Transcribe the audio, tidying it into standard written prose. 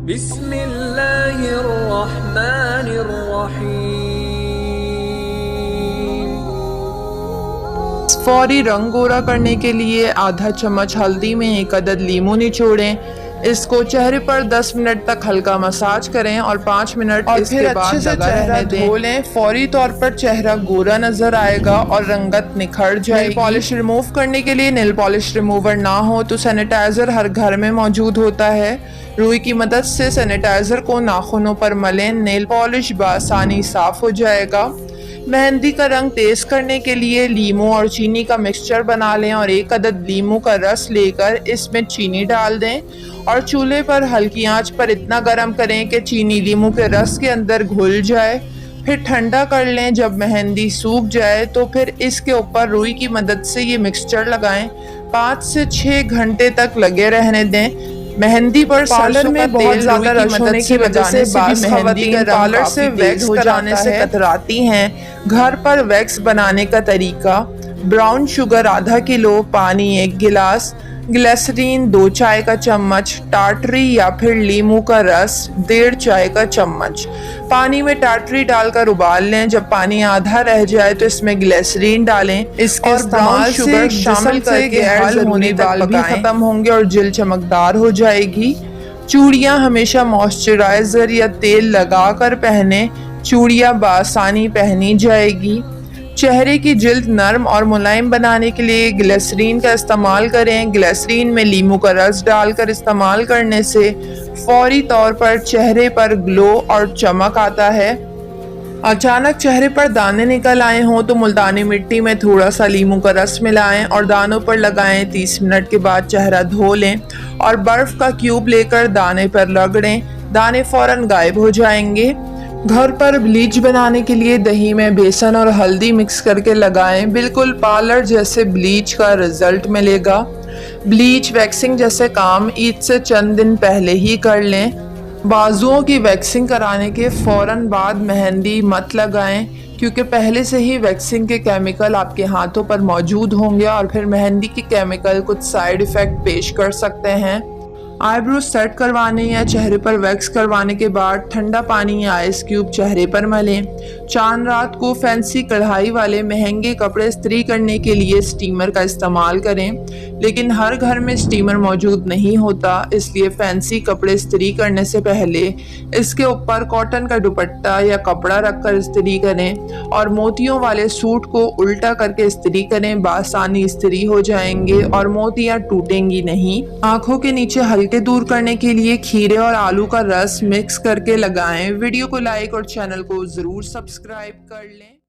बिस्मिल्लाहिर्रहमानिर्रहीम। फौरी रंग गोरा करने के लिए आधा चम्मच हल्दी में 1 अदद लीमू निचोड़ें। इसको चेहरे पर 10 मिनट तक हल्का मसाज करें और 5 मिनट और इसके बाद लगा रहने दें। धो लें। फौरी तौर पर चेहरा गोरा नजर आएगा और रंगत निखर जाएगी। नेल पॉलिश रिमूव करने के लिए नेल पॉलिश रिमूवर ना हो तो सैनिटाइजर हर घर में मौजूद होता है। रुई की मदद से सैनिटाइजर को नाखूनों पर मलें। नेल पॉलिश बआसानी साफ हो जाएगा। मेहंदी का रंग तेज करने के लिए लीमू और चीनी का मिक्सचर बना लें और 1 अदद लीमू का रस लेकर इसमें चीनी डाल दें और चूल्हे पर हल्की आंच पर इतना गर्म करें कि चीनी लीमू के रस के अंदर घुल जाए। फिर ठंडा कर लें। जब मेहंदी सूख जाए तो फिर इसके ऊपर रुई की मदद से ये मिक्सचर लगाएं। 5 से 6 घंटे तक लगे रहने दें। मेहंदी पर पार्लर में बहुत ज्यादा रश होने की वजह से मेहंदी का पार्लर से वैक्स कराने से कतराती हैं। घर पर वैक्स बनाने का तरीका: ब्राउन शुगर आधा किलो, पानी 1 गिलास, ग्लिसरीन 2 चाय का चम्मच, टाटरी या फिर लीमू का रस 1.5 चाय का चम्मच। पानी में टाटरी डालकर उबाल लें। जब पानी आधा रह जाए तो इसमें ग्लिसरीन डालें। इसके ब्राउन शुगर शामिल करके हल होने तक भी खत्म होंगे और जिल्द चमकदार हो जाएगी। चूड़ियां हमेशा मॉइस्चराइजर या तेल लगाकर पहने। चूड़ियां बआसानी पहनी जाएगी। चेहरे की जिल्द नरम और मुलायम बनाने के लिए ग्लिसरीन का इस्तेमाल करें। ग्लिसरीन में लीमू का रस डालकर इस्तेमाल करने से फौरी तौर पर चेहरे पर ग्लो और चमक आता है। अचानक चेहरे पर दाने निकल आए हों तो मुल्तानी मिट्टी में थोड़ा सा लीमू का रस मिलाएं और दानों पर लगाएं। 30 मिनट के बाद चेहरा धो लें और बर्फ का क्यूब लेकर दाने पर रगड़ें। दाने फौरन गायब हो जाएंगे। घर पर ब्लीच बनाने के लिए दही में बेसन और हल्दी मिक्स करके लगाएं। बिल्कुल पार्लर जैसे ब्लीच का रिजल्ट मिलेगा। ब्लीच वैक्सिंग जैसे काम ईद से चंद दिन पहले ही कर लें। बाजुओं की वैक्सिंग कराने के फौरन बाद मेहंदी मत लगाएं क्योंकि पहले से ही वैक्सिंग के केमिकल आपके हाथों पर मौजूद होंगे और फिर मेहंदी के केमिकल कुछ साइड इफ़ेक्ट पेश कर सकते हैं। आईब्रो सेट करवाने या चेहरे पर वैक्स करवाने के बाद ठंडा पानी या आइस क्यूब चेहरे पर मलें। चांद रात को फैंसी कढ़ाई वाले महंगे कपड़े इस्त्री करने के लिए स्टीमर का इस्तेमाल करें, लेकिन हर घर में स्टीमर मौजूद नहीं होता, इसलिए फैंसी कपड़े इस्त्री करने से पहले इसके ऊपर कॉटन का दुपट्टा या कपड़ा रखकर इस्त्री करें और मोतियों वाले सूट को उल्टा करके इस्त्री करें। बआसानी इस्त्री हो जाएंगे और मोतियाँ टूटेंगी नहीं। आँखों के नीचे हल्के दूर करने के लिए खीरे और आलू का रस मिक्स करके लगाएं। वीडियो को लाइक और चैनल को जरूर सब्सक्राइब कर लें।